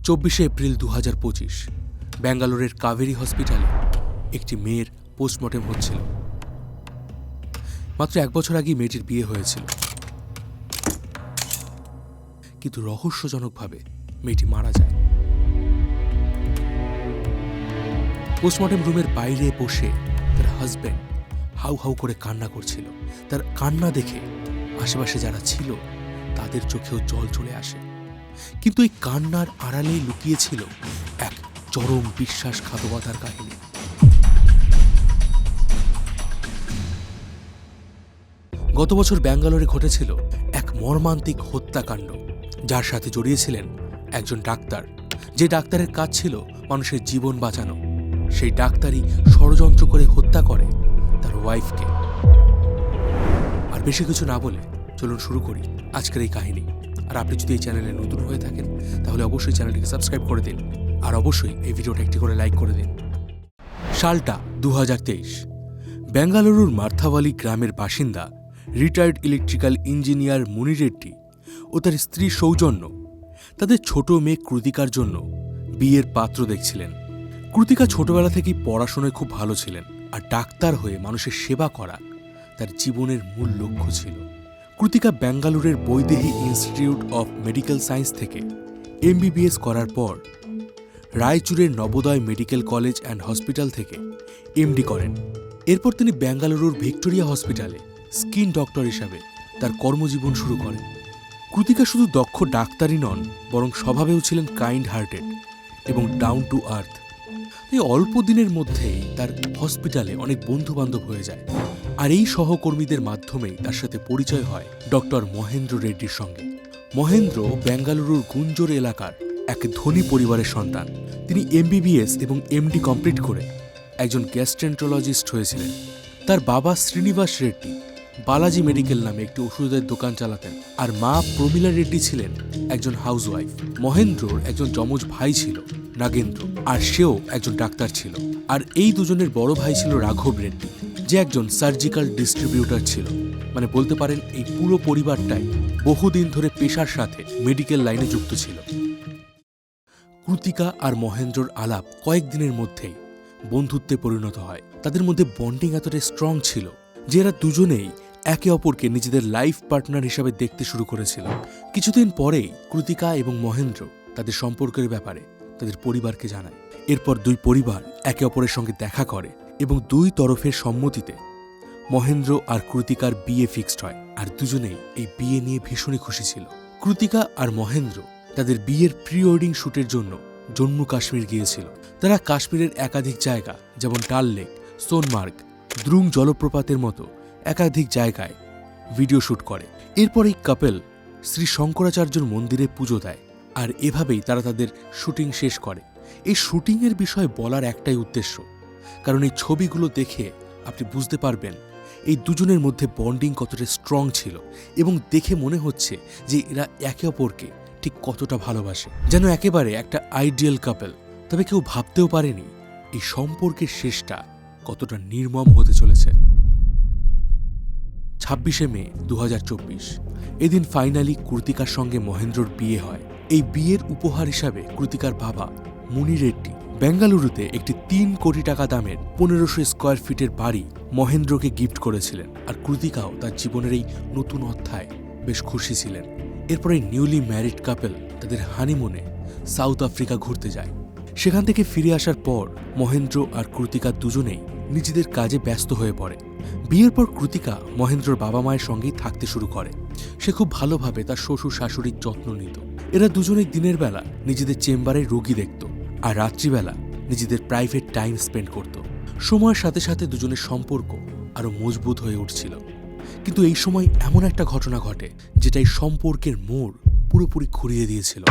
24শে April 2025 ব্যাঙ্গালোরের কাবেরী হসপিটালে একটি মেয়ের পোস্টমর্টেম হচ্ছিল। মাত্র 1 বছর আগেই মেয়েটির বিয়ে হয়েছিল, কিন্তু রহস্যজনকভাবে মেয়েটি মারা যায়। পোস্টমর্টেম রুমের বাইরে বসে তার হাজব্যান্ড হাউ হাউ করে কান্না করছিল। তার কান্না দেখে আশেপাশে যারা ছিল তাদের চোখেও জল চলে আসে, কিন্তু এই কান্নার আড়ালেই লুকিয়েছিল এক চরম বিশ্বাসঘাতকতার কাহিনী। গত বছর ব্যাঙ্গালোরে ঘটেছিল এক মর্মান্তিক হত্যাকাণ্ড, যার সাথে জড়িয়েছিলেন একজন ডাক্তার, যে ডাক্তারের কাজ ছিল মানুষের জীবন বাঁচানো। সেই ডাক্তারই ষড়যন্ত্র করে হত্যা করে তার ওয়াইফকে। আর বেশি কিছু না বলে চলুন শুরু করি আজকের এই কাহিনী। আর আপনি যদি এই চ্যানেলে নতুন হয়ে থাকেন তাহলে অবশ্যই চ্যানেলটিকে সাবস্ক্রাইব করে দিন, আর অবশ্যই এই ভিডিওটা একটি করে লাইক করে দিন। সালটা 2023। বেঙ্গালুরুর মার্থাওয়ালি গ্রামের বাসিন্দা রিটায়ার্ড ইলেকট্রিক্যাল ইঞ্জিনিয়ার মুনি রেড্ডি ও তার স্ত্রী সৌজন্য তাদের ছোট মেয়ে কৃতিকার জন্য বিয়ের পাত্র দেখছিলেন। কৃতিকা ছোটবেলা থেকেই পড়াশোনায় খুব ভালো ছিলেন, আর ডাক্তার হয়ে মানুষের সেবা করা তার জীবনের মূল লক্ষ্য ছিল। কৃতিকা বেঙ্গালুরের Vaidehi institute of medical science থেকে MBBS করার পর রায়চুরের Navodaya medical college and hospital থেকে MD করেন। এরপর তিনি বেঙ্গালুরুর ভিক্টোরিয়া হসপিটালে স্কিন ডক্টর হিসাবে তার কর্মজীবন শুরু করেন। কৃতিকা শুধু দক্ষ ডাক্তারই নন, বরং স্বভাবেও ছিলেন কাইন্ড হার্টেড এবং ডাউন টু আর্থ। এই অল্প দিনের মধ্যেই তার হসপিটালে অনেক বন্ধু বান্ধব হয়ে যায়, আর এই সহকর্মীদের মাধ্যমেই তার সাথে পরিচয় হয় ডক্টর মহেন্দ্র রেড্ডির সঙ্গে। মহেন্দ্র বেঙ্গালুরুর গুঞ্জর এলাকার এক ধনী পরিবারের সন্তান। তিনি MBBS এবং MD কমপ্লিট করে একজন গ্যাস্ট্রেন্টোলজিস্ট হয়েছিলেন। তার বাবা শ্রীনিবাস রেড্ডি বালাজি মেডিকেল নামে একটি ওষুধের দোকান চালাতেন, আর মা প্রমীলা রেড্ডি ছিলেন একজন হাউসওয়াইফ। মহেন্দ্রর একজন যমজ ভাই ছিল নাগেন্দ্র, আর সেও একজন ডাক্তার ছিল। আর এই দুজনের বড় ভাই ছিল রাঘব রেড্ডি, যে একজন সার্জিক্যাল ডিস্ট্রিবিউটর ছিল। মানে বলতে পারেন এই পুরো পরিবারটাই বহুদিন ধরে পেশার সাথে মেডিকেল লাইনে যুক্ত ছিল। কৃতিকা আর মহেন্দ্রর আলাপ কয়েকদিনের মধ্যেই বন্ধুত্বে পরিণত হয়। তাদের মধ্যে বন্ডিং এতটাই স্ট্রং ছিল যে এরা দুজনেই একে অপরকে নিজেদের লাইফ পার্টনার হিসাবে দেখতে শুরু করেছিল। কিছুদিন পরেই কৃতিকা এবং মহেন্দ্র তাদের সম্পর্কের ব্যাপারে তাদের পরিবারকে জানায়। এরপর দুই পরিবার একে অপরের সঙ্গে দেখা করে এবং দুই তরফের সম্মতিতে মহেন্দ্র আর কৃতিকার বিয়ে ফিক্সড হয়, আর দুজনেই এই বিয়ে নিয়ে ভীষণই খুশি ছিল। কৃতিকা আর মহেন্দ্র তাদের বিয়ের প্রি ওয়েডিং শ্যুটের জন্য জম্মু কাশ্মীর গিয়েছিল। তারা কাশ্মীরের একাধিক জায়গা যেমন ডাল লেক, সোনমার্গ, দ্রুং জলপ্রপাতের মতো একাধিক জায়গায় ভিডিও শ্যুট করে। এরপর এই কাপল শ্রী শঙ্করাচার্যর মন্দিরে পুজো দেয়, আর এভাবেই তারা তাদের শুটিং শেষ করে। এই শুটিংয়ের বিষয়ে বলার একটাই উদ্দেশ্য, কারণ এই ছবিগুলো দেখে আপনি বুঝতে পারবেন এই দুজনের মধ্যে বন্ডিং কতটা স্ট্রং ছিল, এবং দেখে মনে হচ্ছে যে এরা একে অপরকে ঠিক কতটা ভালোবাসে, যেন একেবারে একটা আইডিয়াল কাপল। তবে কেউ ভাবতেও পারেনি এই সম্পর্কের শেষটা কতটা নির্মম হতে চলেছে। 26শে মে 2024 এদিন ফাইনালি কৃতিকার সঙ্গে মহেন্দ্রর বিয়ে হয়। এই বিয়ের উপহার হিসাবে কৃতিকার বাবা মুনি রেড্ডি বেঙ্গালুরুতে একটি 3 কোটি টাকা দামের 1500 স্কোয়ার ফিটের বাড়ি মহেন্দ্রকে গিফট করেছিলেন, আর কৃতিকাও তার জীবনের এই নতুন অধ্যায় বেশ খুশি ছিলেন। এরপর এই নিউলি ম্যারিড কাপল তাদের হানিমুনে সাউথ আফ্রিকা ঘুরতে যায়। সেখান থেকে ফিরে আসার পর মহেন্দ্র আর কৃতিকা দুজনেই নিজেদের কাজে ব্যস্ত হয়ে পড়ে। বিয়ের পর কৃতিকা মহেন্দ্রর বাবা মায়ের সঙ্গেই থাকতে শুরু করে। সে খুব ভালোভাবে তার শ্বশুর শাশুড়ির যত্ন নিত। এরা দুজনেই দিনের বেলা নিজেদের চেম্বারে রোগী দেখত, আর রাত্রিবেলা নিজেদের প্রাইভেট টাইম স্পেন্ড করত। সময়ের সাথে সাথে দুজনের সম্পর্ক আরও মজবুত হয়ে উঠছিল। কিন্তু এই সময় এমন একটা ঘটনা ঘটে যেটা এই সম্পর্কের মোড় পুরোপুরি ঘুরিয়ে দিয়েছিল।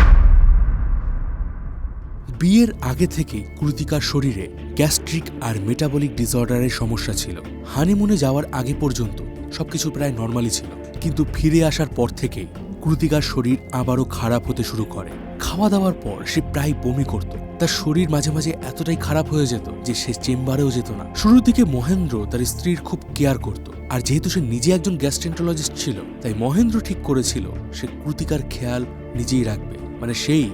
বিয়ের আগে থেকেই কৃতিকার শরীরে গ্যাস্ট্রিক আর মেটাবলিক ডিসঅর্ডারের সমস্যা ছিল। হানিমুনে যাওয়ার আগে পর্যন্ত সবকিছু প্রায় নর্মালি ছিল, কিন্তু ফিরে আসার পর থেকেই কৃতিকার শরীর আবারও খারাপ হতে শুরু করে। খাওয়া দাওয়ার পর সে প্রায় বমি করত। তার শরীর মাঝে মাঝে এতটাই খারাপ হয়ে যেত যে সে চেম্বারেও যেত না। শুরুর দিকে মহেন্দ্র তার স্ত্রীর খুব কেয়ার করত, আর যেহেতু সে নিজে একজন গ্যাস্ট্রেন্টোলজিস্ট ছিল, তাই মহেন্দ্র ঠিক করেছিল সে কৃতিকার খেয়াল নিজেই রাখবে। মানে সেই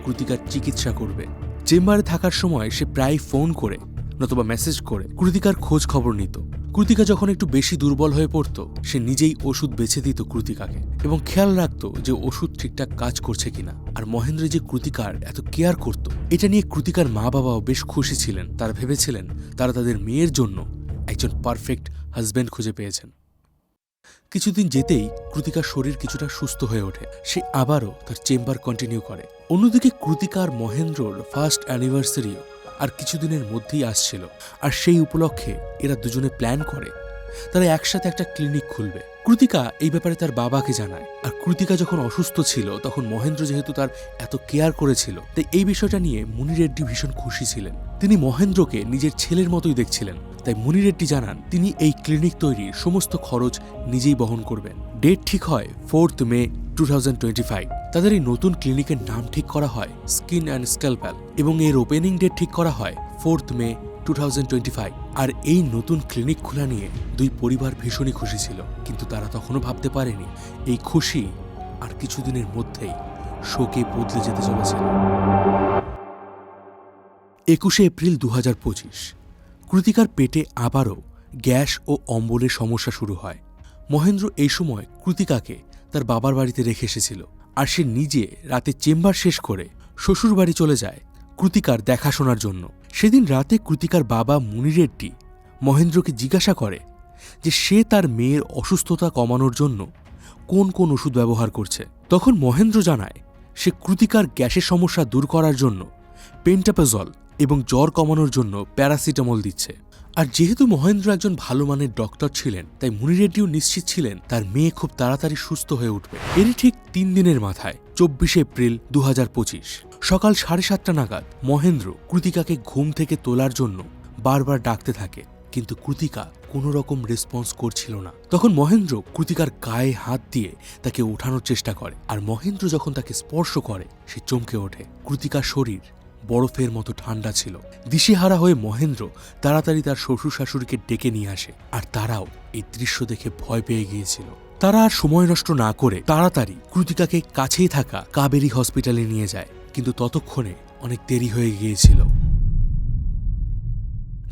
কৃতিকার চিকিৎসা করবে। চেম্বারে থাকার সময় সে প্রায় ফোন করে নতুবা মেসেজ করে কৃতিকার খোঁজ খবর নিত। কৃতিকা যখন একটু বেশি দুর্বল হয়ে পড়ত, সে নিজেই ওষুধ বেছে দিত কৃতিকাকে এবং খেয়াল রাখত যে ওষুধ ঠিকঠাক কাজ করছে কিনা। আর মহেন্দ্র যে কৃতিকার এত কেয়ার করত, এটা নিয়ে কৃতিকার মা বাবাও বেশ খুশি ছিলেন। তারা ভেবেছিলেন তারা তাদের মেয়ের জন্য একজন পারফেক্ট হাজব্যান্ড খুঁজে পেয়েছেন। কিছুদিন যেতেই কৃতিকার শরীর কিছুটা সুস্থ হয়ে ওঠে। সে আবারও তার চেম্বার কন্টিনিউ করে। অন্যদিকে কৃতিকা আর মহেন্দ্রর ফার্স্ট অ্যানিভার্সারিও আর কিছুদিনের মধ্যেই আসছিল। আর সেই উপলক্ষে এরা দুজনে প্ল্যান করে তারা একসাথে একটা ক্লিনিক খুলবে। কৃতিকা এই ব্যাপারে তার বাবাকে জানায়। আর কৃতিকা যখন অসুস্থ ছিল তখন মহেন্দ্র যেহেতু তার এত কেয়ার করেছিল, তাই এই বিষয়টা নিয়ে মুনি রেড্ডি ভীষণ খুশি ছিলেন। তিনি মহেন্দ্রকে নিজের ছেলের মতোই দেখছিলেন। তাই মুনি রেড্ডি জানান তিনি এই ক্লিনিক তৈরির সমস্ত খরচ নিজেই বহন করবেন। ডেট ঠিক হয় 4 মে 2025। তাদের এই নতুন ক্লিনিকের নাম ঠিক করা হয় স্কিন অ্যান্ড স্ক্যালপ্যাল এবং এর ওপেনিং ডেট ঠিক করা হয় 4 মে 2025। আর এই নতুন ক্লিনিক খোলা নিয়ে দুই পরিবার ভীষণই খুশি ছিল, কিন্তু তারা তখনও ভাবতে পারেনি এই খুশি আর কিছুদিনের মধ্যেই শোকে বদলে যেতে চলেছিল। 21 এপ্রিল 2025 কৃতিকার পেটে আবারও গ্যাস ও অম্বলের সমস্যা শুরু হয়। মহেন্দ্র এই সময় কৃতিকাকে তার বাবার বাড়িতে রেখে এসেছিল। আর সে নিজে রাতে চেম্বার শেষ করে শ্বশুর বাড়ি চলে যায় কৃতিকার দেখাশোনার জন্য। সেদিন রাতে কৃতিকার বাবা মুনি রেড্ডি মহেন্দ্রকে জিজ্ঞাসা করে যে সে তার মেয়ের অসুস্থতা কমানোর জন্য কোন কোন ওষুধ ব্যবহার করছে। তখন মহেন্দ্র জানায় সে কৃতিকার গ্যাসের সমস্যা দূর করার জন্য পেন্টাপাজল এবং জ্বর কমানোর জন্য প্যারাসিটামল দিচ্ছে। আর যেহেতু মহেন্দ্র একজন ভালো মানের ডক্টর ছিলেন, তাই মুনি রেড্ডিও নিশ্চিত ছিলেন তার মেয়ে খুব তাড়াতাড়ি সুস্থ হয়ে উঠবে। এরই ঠিক 3 দিনের মাথায় 24 এপ্রিল 2025 সকাল 7:30 নাগাদ মহেন্দ্র কৃতিকাকে ঘুম থেকে তোলার জন্য বারবার ডাকতে থাকে, কিন্তু কৃতিকা কোনো রকম রেসপন্স করছিল না। তখন মহেন্দ্র কৃতিকার গায়ে হাত দিয়ে তাকে ওঠানোর চেষ্টা করে। আর মহেন্দ্র যখন তাকে স্পর্শ করে সে চমকে ওঠে। কৃতিকার শরীর বরফের মতো ঠান্ডা ছিল। দিশেহারা হয়ে মহেন্দ্র তাড়াতাড়ি তার শ্বশুর শাশুড়িকে ডেকে নিয়ে আসে। আর তারাও এই দৃশ্য দেখে ভয় পেয়ে গিয়েছিল। তারা আর সময় নষ্ট না করে তাড়াতাড়ি কৃতিকাকে কাছেই থাকা কাবেরী হসপিটালে নিয়ে যায়, কিন্তু ততক্ষণে অনেক দেরি হয়ে গিয়েছিল।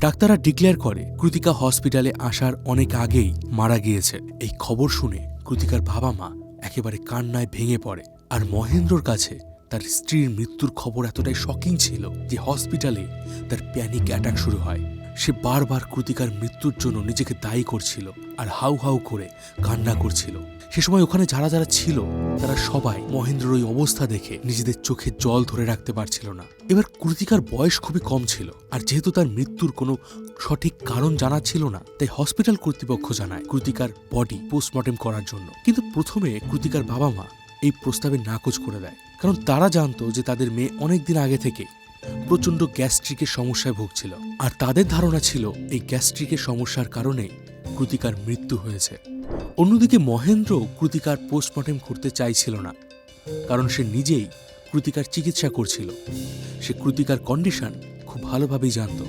ডাক্তাররা ডিক্লেয়ার করে কৃতিকা হসপিটালে আসার অনেক আগেই মারা গিয়েছে। এই খবর শুনে কৃতিকার বাবা মা একেবারে কান্নায় ভেঙে পড়ে। আর মহেন্দ্রর কাছে তার স্ত্রীর মৃত্যুর খবর এতটাই শকিং ছিল যে হসপিটালে তার প্যানিক অ্যাটাক শুরু হয়। সে বারবার কৃতিকার মৃত্যুর জন্য নিজেকে দায়ী করছিল আর হাউ হাউ করে কান্না করছিল। সে সময় ওখানে যারা যারা ছিল তারা সবাই মহেন্দ্রর ওই অবস্থা দেখে নিজেদের চোখে জল ধরে রাখতে পারছিল না। এবার কৃতিকার বয়স খুবই কম ছিল, আর যেহেতু তার মৃত্যুর কোনো সঠিক কারণ জানা ছিল না, তাই হসপিটাল কর্তৃপক্ষ জানায় কৃতিকার বডি পোস্টমর্টেম করার জন্য। কিন্তু প্রথমে কৃতিকার বাবা মা এই প্রস্তাবে নাকচ করে দেয়, কারণ তারা জানতো যে তাদের মেয়ে অনেকদিন আগে থেকে প্রচণ্ড গ্যাস্ট্রিকের সমস্যায় ভুগছিল। আর তাদের ধারণা ছিল এই গ্যাস্ট্রিকের সমস্যার কারণে কৃতিকার মৃত্যু হয়েছে। অন্যদিকে মহেন্দ্র কৃতিকার পোস্টমর্টেম করতে চাইছিল না, কারণ সে নিজেই কৃতিকার চিকিৎসা করছিল। সে কৃতিকার কন্ডিশন খুব ভালোভাবেই জানত।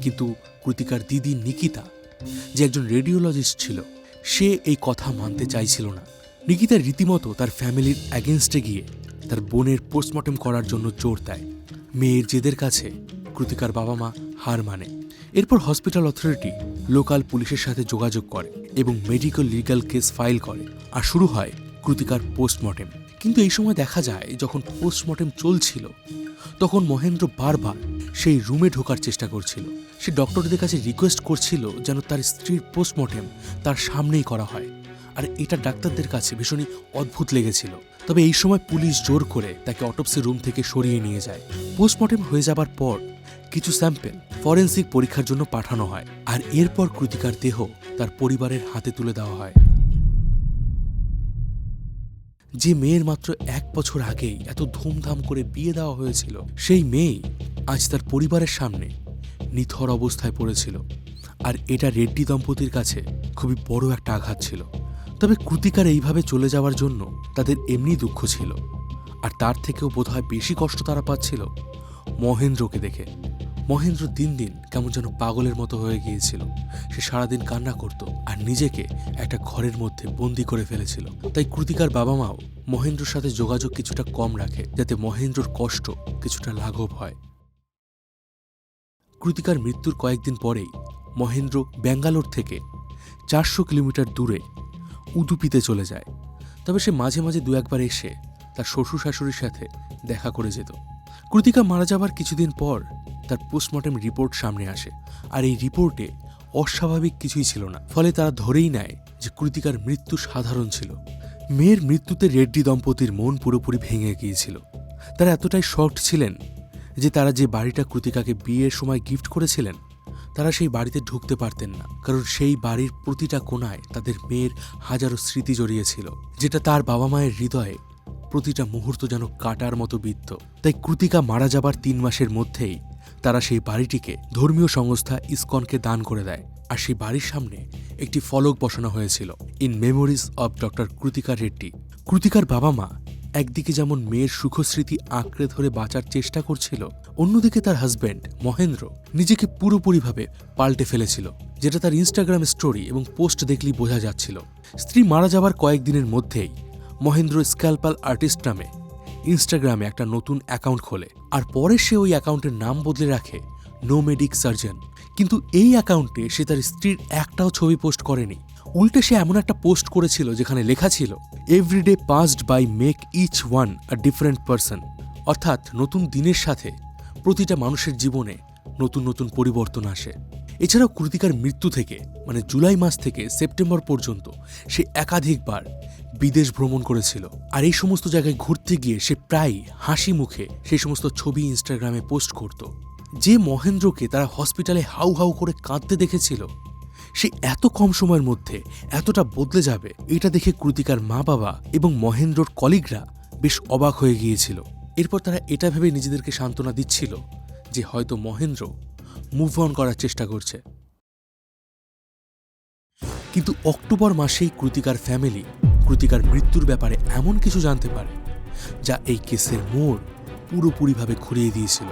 কিন্তু কৃতিকার দিদি নিকিতা, যে একজন রেডিওলজিস্ট ছিল, সে এই কথা মানতে চাইছিল না। নিকিতা রীতিমতো তার ফ্যামিলির অ্যাগেনস্টে গিয়ে তার বোনের পোস্টমর্টেম করার জন্য জোর দেয়। মেয়ের জেদের কাছে কৃতিকার বাবা মা হার মানে। এরপর হসপিটাল অথরিটি লোকাল পুলিশের সাথে যোগাযোগ করে এবং মেডিকেল লিগ্যাল কেস ফাইল করে। আর শুরু হয় কৃতিকার পোস্টমর্টেম। কিন্তু এই সময় দেখা যায় যখন পোস্টমর্টেম চলছিল তখন মহেন্দ্র বারবার সেই রুমে ঢোকার চেষ্টা করছিল। সে ডক্টরদের কাছে রিকোয়েস্ট করছিল যেন তার স্ত্রীর পোস্টমর্টেম তার সামনেই করা হয়। আর এটা ডাক্তারদের কাছে ভীষণই অদ্ভুত লেগেছিল। তবে এই সময় পুলিশ জোর করে তাকে অটোপসি রুম থেকে সরিয়ে নিয়ে যায়। পোস্টমর্টেম হয়ে যাবার পর কিছু স্যাম্পেল ফরেন্সিক পরীক্ষার জন্য পাঠানো হয়। আর এরপর কৃতিকার দেহ তার পরিবারের হাতে তুলে দেওয়া হয়। যে মেয়ের মাত্র 1 বছর আগেই এত ধুমধাম করে বিয়ে দেওয়া হয়েছিল, সেই মেয়ে আজ তার পরিবারের সামনে নিথর অবস্থায় পড়েছিল। আর এটা রেড্ডি দম্পতির কাছে খুবই বড় একটা আঘাত ছিল। তবে কৃতিকার এইভাবে চলে যাওয়ার জন্য তাদের এমনি দুঃখ ছিল, আর তার থেকেও বোধহয় বেশি কষ্ট তারা পাচ্ছিল মহেন্দ্রকে দেখে। মহেন্দ্র দিন দিন কেমন যেন পাগলের মতো হয়ে গিয়েছিল। সে সারাদিন কান্না করত আর নিজেকে একটা ঘরের মধ্যে বন্দি করে ফেলেছিল। তাই কৃতিকার বাবা মাও মহেন্দ্রর সাথে যোগাযোগ কিছুটা কম রাখে, যাতে মহেন্দ্রর কষ্ট কিছুটা লাঘব হয়। কৃতিকার মৃত্যুর কয়েকদিন পরেই মহেন্দ্র ব্যাঙ্গালোর থেকে 400 কিলোমিটার দূরে উদুপিতে চলে যায়। তবে সে মাঝে মাঝে দু একবার এসে তার শ্বশুর শাশুড়ির সাথে দেখা করে যেত। কৃতিকা মারা যাবার কিছুদিন পর তার পোস্টমর্টেম রিপোর্ট সামনে আসে, আর এই রিপোর্টে অস্বাভাবিক কিছুই ছিল না। ফলে তারা ধরেই নেয় যে কৃতিকার মৃত্যু সাধারণ ছিল। মেয়ের মৃত্যুতে রেড্ডি দম্পতির মন পুরোপুরি ভেঙে গিয়েছিল। তারা এতটাই শকড ছিলেন যে তারা যে বাড়িটা কৃতিকাকে বিয়ের সময় গিফট করেছিলেন, তারা সেই বাড়িতে ঢুকতে পারতেন না, কারণ সেই বাড়ির প্রতিটা কোণায় তাদের মেয়ের হাজারো স্মৃতি জড়িয়েছিল, যেটা তার বাবা মায়ের হৃদয়ে প্রতিটা মুহূর্ত যেন কাটার মতো বিদ্ধ। তাই কৃতিকা মারা যাবার 3 মাসের মধ্যেই তারা সেই বাড়িটিকে ধর্মীয় সংস্থা ইসকনকে দান করে দেয়। আর সেই বাড়ির সামনে একটি ফলক বসানো হয়েছিল, in memories of doctor Kritika Reddy. কৃতিকার বাবা মা একদিকে যেমন মেয়ের সুখস্মৃতি আঁকড়ে ধরে বাঁচার চেষ্টা করছিল, অন্যদিকে তার হাজব্যান্ড মহেন্দ্র নিজেকে পুরোপুরিভাবে পাল্টে ফেলেছিল, যেটা তার ইনস্টাগ্রাম স্টোরি এবং পোস্ট দেখলেই বোঝা যাচ্ছিল। স্ত্রী মারা যাবার কয়েকদিনের মধ্যেই মহেন্দ্র স্ক্যালপাল আর্টিস্ট নামে ইনস্টাগ্রামে একটা নতুন অ্যাকাউন্ট খোলে, আর পরে সে ওই অ্যাকাউন্টের নাম বদলে রাখে নোমেডিক সার্জন। কিন্তু এই অ্যাকাউন্টে সে তার স্ত্রীর একটাও ছবি পোস্ট করেনি। উল্টে সে এমন একটা পোস্ট করেছিল যেখানে লেখা ছিল, everyday passed by make each one a different person. অর্থাৎ নতুন দিনের সাথে প্রতিটা মানুষের জীবনে নতুন নতুন পরিবর্তন আসে। এছাড়াও কৃতিকার মৃত্যু থেকে মানে জুলাই মাস থেকে সেপ্টেম্বর পর্যন্ত সে একাধিকবার বিদেশ ভ্রমণ করেছিল। আর এই সমস্ত জায়গায় ঘুরতে গিয়ে সে প্রায় হাসি মুখে সেই সমস্ত ছবি ইনস্টাগ্রামে পোস্ট করত। যে মহেন্দ্রকে তারা হসপিটালে হাউ হাউ করে কাঁদতে দেখেছিল, সে এত কম সময়ের মধ্যে এতটা বদলে যাবে, এটা দেখে কৃতিকার মা বাবা এবং মহেন্দ্রর কলিগরা বেশ অবাক হয়ে গিয়েছিল। এরপর তারা এটা ভেবে নিজেদেরকে সান্ত্বনা দিচ্ছিল যে হয়তো মহেন্দ্র মুভ অন করার চেষ্টা করছে। কিন্তু অক্টোবর মাসেই কৃতিকার ফ্যামিলি কৃতিকার মৃত্যুর ব্যাপারে এমন কিছু জানতে পারে যা এই কেসের মোড় পুরোপুরিভাবে ঘুরিয়ে দিয়েছিল।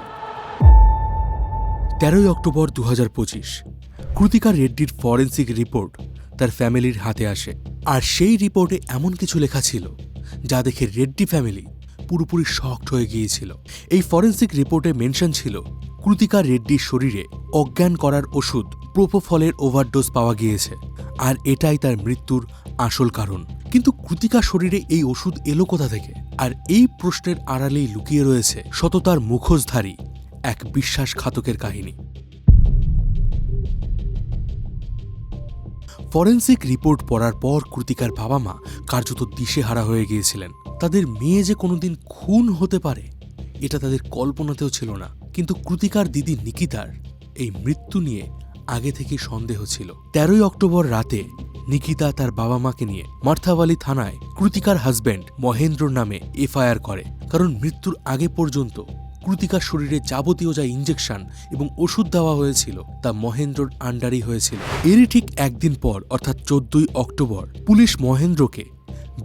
13 অক্টোবর 2025 কৃতিকা রেড্ডির ফরেন্সিক রিপোর্ট তার ফ্যামিলির হাতে আসে। আর সেই রিপোর্টে এমন কিছু লেখা ছিল যা দেখে রেড্ডি ফ্যামিলি পুরোপুরি শকড হয়ে গিয়েছিল। এই ফরেন্সিক রিপোর্টে মেনশন ছিল কৃতিকা রেড্ডির শরীরে অজ্ঞান করার ওষুধ প্রোপোফলের ওভারডোজ পাওয়া গিয়েছে, আর এটাই তার মৃত্যুর আসল কারণ। কিন্তু কৃতিকার শরীরে এই ওষুধ এলো কোথা থেকে? আর এই প্রশ্নের আড়ালেই লুকিয়ে রয়েছে সততার মুখোশধারী এক বিশ্বাসঘাতকের কাহিনী। ফরেন্সিক রিপোর্ট পড়ার পর কৃতিকার বাবা মা কার্যত দিশেহারা হয়ে গিয়েছিলেন। তাদের মেয়ে যে কোনোদিন খুন হতে পারে এটা তাদের কল্পনাতেও ছিল না। কিন্তু কৃতিকার দিদি নিকিতার এই মৃত্যু নিয়ে আগে থেকে সন্দেহ ছিল। 13 অক্টোবর রাতে নিকিতা তার বাবা মাকে নিয়ে মার্থাওয়ালি থানায় কৃতিকার হাজব্যান্ড মহেন্দ্রর নামে এফআইআর করে, কারণ মৃত্যুর আগে পর্যন্ত কৃতিকার শরীরে যাবতীয় যা ইঞ্জেকশন এবং ওষুধ দেওয়া হয়েছিল তা মহেন্দ্রর আন্ডারই হয়েছিল। এরই ঠিক একদিন পর অর্থাৎ 14 অক্টোবর পুলিশ মহেন্দ্রকে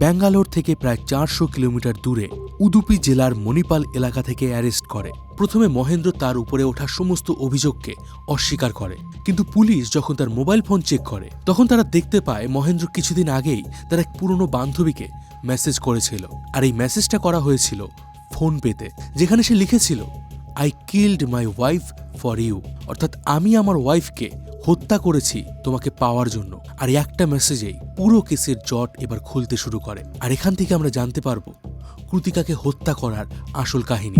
ব্যাঙ্গালোর থেকে প্রায় 400 কিলোমিটার দূরে উদুপি জেলার মণিপাল এলাকা থেকে অ্যারেস্ট করে। প্রথমে মহেন্দ্র তার উপরে ওঠা সমস্ত অভিযোগকে অস্বীকার করে, কিন্তু পুলিশ যখন তার মোবাইল ফোন চেক করে তখন তারা দেখতে পায় মহেন্দ্র কিছুদিন আগেই তার এক পুরনো বান্ধবীকে মেসেজ করেছিল। আর এই মেসেজটা করা হয়েছিল ফোন পেতে, যেখানে সে লিখেছিল, I killed my wife for you, অর্থাৎ আমি আমার ওয়াইফকে হত্যা করেছি তোমাকে পাওয়ার জন্য। আর একটা মেসেজেই পুরো কেসের জট এবার খুলতে শুরু করে। আর এখান থেকে আমরা জানতে পারবো কৃতিকাকে হত্যা করার আসল কাহিনী।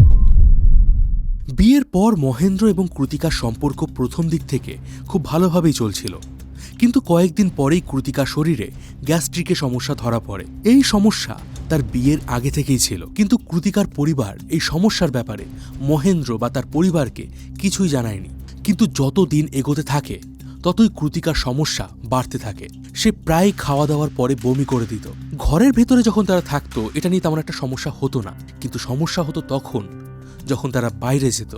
বিয়ের পর মহেন্দ্র এবং কৃতিকার সম্পর্ক প্রথম দিক থেকে খুব ভালোভাবেই চলছিল, কিন্তু কয়েকদিন পরেই কৃতিকার শরীরে গ্যাস্ট্রিকের সমস্যা ধরা পড়ে। এই সমস্যা তার বিয়ের আগে থেকেই ছিল, কিন্তু কৃতিকার পরিবার এই সমস্যার ব্যাপারে মহেন্দ্র বা তার পরিবারকে কিছুই জানায়নি। কিন্তু যত দিন এগোতে থাকে ততই কৃতিকার সমস্যা বাড়তে থাকে। সে প্রায় খাওয়া দাওয়ার পরে বমি করে দিত। ঘরের ভেতরে যখন তারা থাকতো এটা নিয়ে তেমন একটা সমস্যা হতো না, কিন্তু সমস্যা হতো তখন যখন তারা বাইরে যেত।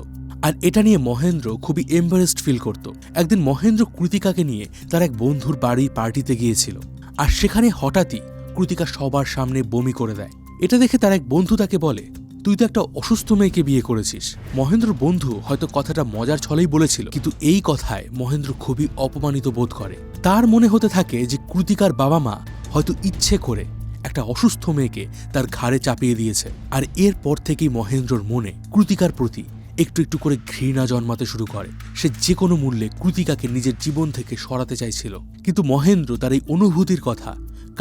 আর এটা নিয়ে মহেন্দ্র খুবই এম্বারেসড ফিল করত। একদিন মহেন্দ্র কৃতিকাকে নিয়ে তার এক বন্ধুর বাড়ির পার্টিতে গিয়েছিল, আর সেখানে হঠাৎই কৃতিকা সবার সামনে বমি করে দেয়। এটা দেখে তার এক বন্ধু তাকে বলে, তুই তো একটা অসুস্থ মেয়েকে বিয়ে করেছিস। মহেন্দ্রর বন্ধু হয়তো কথাটা মজার ছলেই বলেছিল, কিন্তু এই কথায় মহেন্দ্র খুবই অপমানিত বোধ করে। তার মনে হতে থাকে যে কৃতিকার বাবা মা হয়তো ইচ্ছে করে একটা অসুস্থ মেয়েকে তার ঘাড়ে চাপিয়ে দিয়েছে। আর এরপর থেকেই মহেন্দ্রর মনে কৃতিকার প্রতি একটু একটু করে ঘৃণা জন্মাতে শুরু করে। সে যে কোনো মূল্যে কৃতিকাকে নিজের জীবন থেকে সরাতে চাইছিল, কিন্তু মহেন্দ্র তার এই অনুভূতির কথা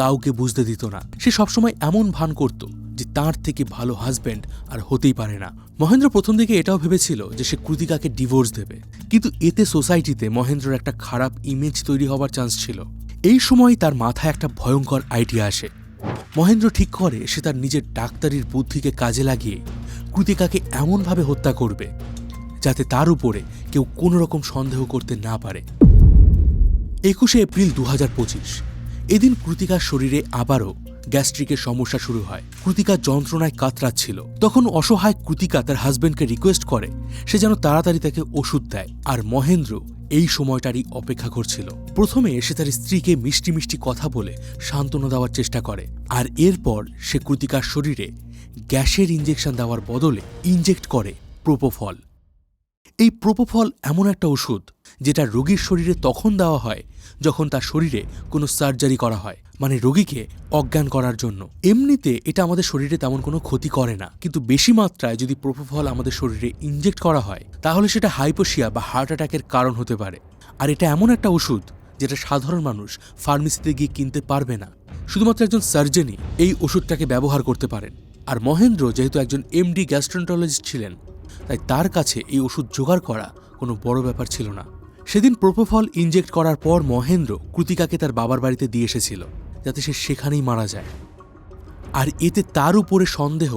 কাউকে বুঝতে দিত না। সে সবসময় এমন ভান করত যে তার থেকে ভালো হাজব্যান্ড আর হতেই পারে না। মহেন্দ্র প্রথম দিকে এটাও ভেবেছিল যে সে কৃতিকাকে ডিভোর্স দেবে, কিন্তু এতে সোসাইটিতে মহেন্দ্রর একটা খারাপ ইমেজ তৈরি হবার চান্স ছিল। এই সময় তার মাথায় একটা ভয়ঙ্কর আইডিয়া আসে। মহেন্দ্র ঠিক করে সে তার নিজের ডাক্তারির বুদ্ধিকে কাজে লাগিয়ে কৃতিকাকে এমনভাবে হত্যা করবে যাতে তার উপরে কেউ কোনো রকম সন্দেহ করতে না পারে। 21শে এপ্রিল 2025 এদিন কৃতিকার শরীরে আবারও গ্যাস্ট্রিকের সমস্যা শুরু হয়। কৃতিকা যন্ত্রণায় কাতরাচ্ছিল। তখন অসহায় কৃতিকা তার হাজব্যান্ডকে রিকোয়েস্ট করে সে যেন তাড়াতাড়ি তাকে ওষুধ দেয়, আর মহেন্দ্র এই সময়টারই অপেক্ষা করছিল। প্রথমে সে তার স্ত্রীকে মিষ্টি মিষ্টি কথা বলে সান্ত্বনা দেওয়ার চেষ্টা করে, আর এরপর সে কৃতিকার শরীরে গ্যাসের ইঞ্জেকশন দেওয়ার বদলে ইনজেক্ট করে প্রোপোফল। এই প্রোপোফল এমন একটা ওষুধ যেটা রোগীর শরীরে তখন দেওয়া হয় যখন তার শরীরে কোনো সার্জারি করা হয়, মানে রোগীকে অজ্ঞান করার জন্য। এমনিতে এটা আমাদের শরীরে তেমন কোনো ক্ষতি করে না, কিন্তু বেশি মাত্রায় যদি প্রোপোফল আমাদের শরীরে ইনজেক্ট করা হয় তাহলে সেটা হাইপোক্সিয়া বা হার্ট অ্যাটাকের কারণ হতে পারে। আর এটা এমন একটা ওষুধ যেটা সাধারণ মানুষ ফার্মেসিতে গিয়ে কিনতে পারবে না। শুধুমাত্র একজন সার্জনই এই ওষুধটাকে ব্যবহার করতে পারেন। আর মহেন্দ্র যেহেতু একজন এমডি গ্যাস্ট্রোন্টোলজিস্ট ছিলেন, তাই তার কাছে এই ওষুধ জোগাড় করা কোনো বড় ব্যাপার ছিল না। সেদিন প্রোপোফল ইনজেক্ট করার পর মহেন্দ্র কৃতিকাকে তার বাবার বাড়িতে দিয়ে এসেছিল যাতে সে সেখানেই মারা যায়। আর এতে তার উপরে সন্দেহ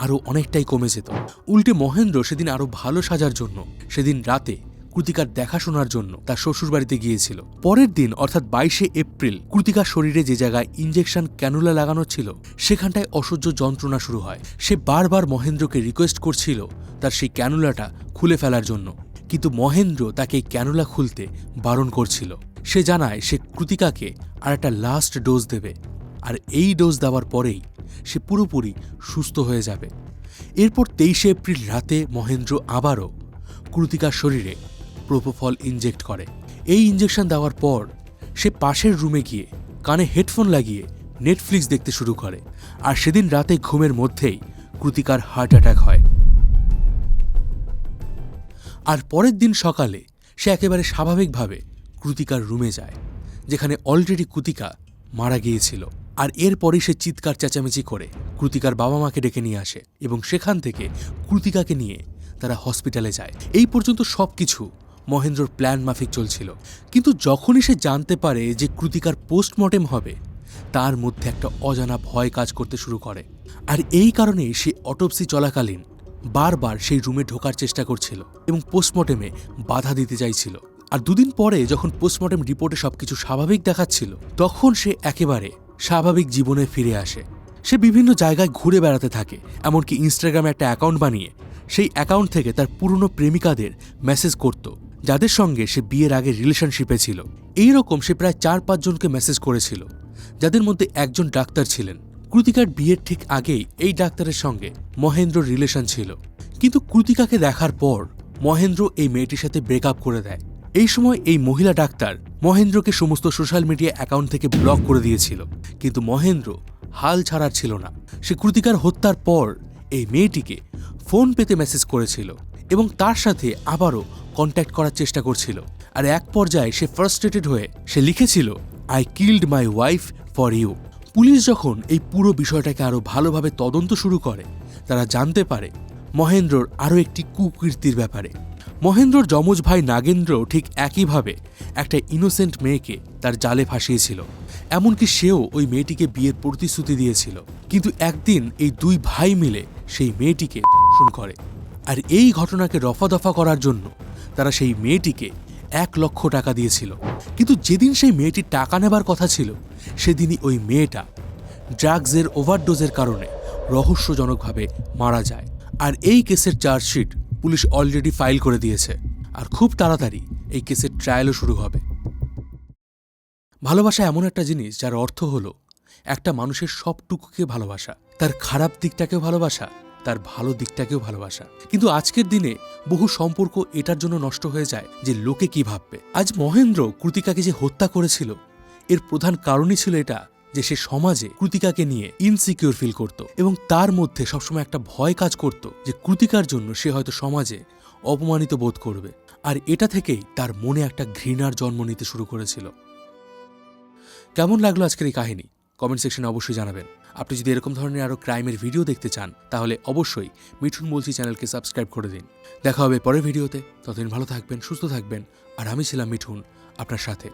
আরও অনেকটাই কমে যেত। উল্টে মহেন্দ্র সেদিন আরও ভালো সাজার জন্য সেদিন রাতে কৃতিকার দেখাশোনার জন্য তার শ্বশুর বাড়িতে গিয়েছিল। পরের দিন অর্থাৎ 22শে এপ্রিল কৃতিকার শরীরে যে জায়গায় ইনজেকশন ক্যানুলা লাগানো ছিল সেখানটায় অসহ্য যন্ত্রণা শুরু হয়। সে বারবার মহেন্দ্রকে রিকোয়েস্ট করছিল তার সেই ক্যানুলাটা খুলে ফেলার জন্য, কিন্তু মহেন্দ্র তাকে এই ক্যানুলা খুলতে বারণ করছিল। সে জানায় সে কৃতিকাকে আর একটা লাস্ট ডোজ দেবে, আর এই ডোজ দেওয়ার পরেই সে পুরোপুরি সুস্থ হয়ে যাবে। এরপর 23শে এপ্রিল রাতে মহেন্দ্র আবারও কৃতিকার শরীরে প্রোপোফল ইনজেক্ট করে। এই ইনজেকশন দেওয়ার পর সে পাশের রুমে গিয়ে কানে হেডফোন লাগিয়ে নেটফ্লিক্স দেখতে শুরু করে। আর সেদিন রাতে ঘুমের মধ্যেই কৃতিকার হার্ট অ্যাটাক হয়। আর পরের দিন সকালে সে একেবারে স্বাভাবিকভাবে কৃতিকার রুমে যায়, যেখানে অলরেডি কৃতিকা মারা গিয়েছিল। আর এরপরই সে চিৎকার চেঁচামেচি করে কৃতিকার বাবা মাকে ডেকে নিয়ে আসে এবং সেখান থেকে কৃতিকাকে নিয়ে তারা হসপিটালে যায়। এই পর্যন্ত সবকিছু মহেন্দ্রর প্ল্যান মাফিক চলছিল, কিন্তু যখনই সে জানতে পারে যে কৃতিকার পোস্টমর্টেম হবে তার মধ্যে একটা অজানা ভয় কাজ করতে শুরু করে। আর এই কারণে সে অটোপসি চলাকালীন বারবার সেই রুমে ঢোকার চেষ্টা করছিল এবং পোস্টমর্টেমে বাধা দিতে চাইছিল। আর দুদিন পরে যখন পোস্টমর্টেম রিপোর্টে সবকিছু স্বাভাবিক দেখাচ্ছিল তখন সে একেবারে স্বাভাবিক জীবনে ফিরে আসে। সে বিভিন্ন জায়গায় ঘুরে বেড়াতে থাকে, এমনকি ইনস্টাগ্রামে একটা অ্যাকাউন্ট বানিয়ে সেই অ্যাকাউন্ট থেকে তার পুরনো প্রেমিকাদের মেসেজ করত যাদের সঙ্গে সে বিয়ের আগে রিলেশনশিপে ছিল। এই রকম সে প্রায় 4-5 জনকে মেসেজ করেছিল, যাদের মধ্যে একজন ডাক্তার ছিলেন। কৃতিকার বিয়ের ঠিক আগেই এই ডাক্তারের সঙ্গে মহেন্দ্রর রিলেশন ছিল, কিন্তু কৃতিকাকে দেখার পর মহেন্দ্র এই মেয়েটির সাথে ব্রেকআপ করে দেয়। এই সময় এই মহিলা ডাক্তার মহেন্দ্রকে সমস্ত সোশ্যাল মিডিয়া অ্যাকাউন্ট থেকে ব্লক করে দিয়েছিল, কিন্তু মহেন্দ্র হাল ছাড়ার ছিল না। সে কৃতিকার হত্যার পর এই মেয়েটিকে ফোন পেতে মেসেজ করেছিল এবং তার সাথে আবারও কন্ট্যাক্ট করার চেষ্টা করছিল। আর এক পর্যায়ে সে ফ্রাস্ট্রেটেড হয়ে সে লিখেছিল, I killed my wife for you. Police যখন এই পুরো বিষয়টাকে আরও ভালোভাবে তদন্ত শুরু করে তারা জানতে পারে মহেন্দ্রর আরও একটি কুকীর্তির ব্যাপারে। মহেন্দ্রর যমজ ভাই নাগেন্দ্র ঠিক একইভাবে একটা ইনোসেন্ট মেয়েকে তার জালে ফাঁসিয়েছিল, এমনকি সেও ওই মেয়েটিকে বিয়ের প্রতিশ্রুতি দিয়েছিল। কিন্তু একদিন এই দুই ভাই মিলে সেই মেয়েটিকে ধর্ষণ করে। আর এই ঘটনাকে রফাদফা করার জন্য তারা সেই মেয়েটিকে 1 লক্ষ টাকা দিয়েছিল। কিন্তু যেদিন সেই মেয়েটির টাকা নেবার কথা ছিল সেদিনই ওই মেয়েটা ড্রাগসের ওভারডোজের কারণে রহস্যজনকভাবে মারা যায়। আর এই কেসের চার্জশিট পুলিশ অলরেডি ফাইল করে দিয়েছে, আর খুব তাড়াতাড়ি এই কেসের ট্রায়ালও শুরু হবে। ভালোবাসা এমন একটা জিনিস যার অর্থ হলো একটা মানুষের সবটুকুকে ভালোবাসা, তার খারাপ দিকটাকেও ভালোবাসা তার ভালো দিকটাকেও ভালোবাসা। কিন্তু আজকের দিনে বহু সম্পর্ক এটার জন্য নষ্ট হয়ে যায় যে লোকে কি ভাববে। আজ মহেন্দ্র কৃতিকাকে যে হত্যা করেছিল এর প্রধান কারণই ছিল এটা যে সে সমাজে কৃতিকাকে নিয়ে ইনসিকিউর ফিল করত এবং তার মধ্যে সবসময় একটা ভয় কাজ করত যে কৃতিকার জন্য সে হয়তো সমাজে অপমানিত বোধ করবে, আর এটা থেকেই তার মনে একটা ঘৃণার জন্ম নিতে শুরু করেছিল। কেমন লাগলো আজকের এই কাহিনী কমেন্ট সেকশনে অবশ্যই জানাবেন। আপনি যদি এরকম ধরনের আরও ক্রাইমের ভিডিও দেখতে চান তাহলে অবশ্যই মিঠুন বলছি চ্যানেলকে সাবস্ক্রাইব করে দিন। দেখা হবে পরের ভিডিওতে, ততদিন ভালো থাকবেন, সুস্থ থাকবেন, আর আমি ছিলাম মিঠুন আপনার সাথে।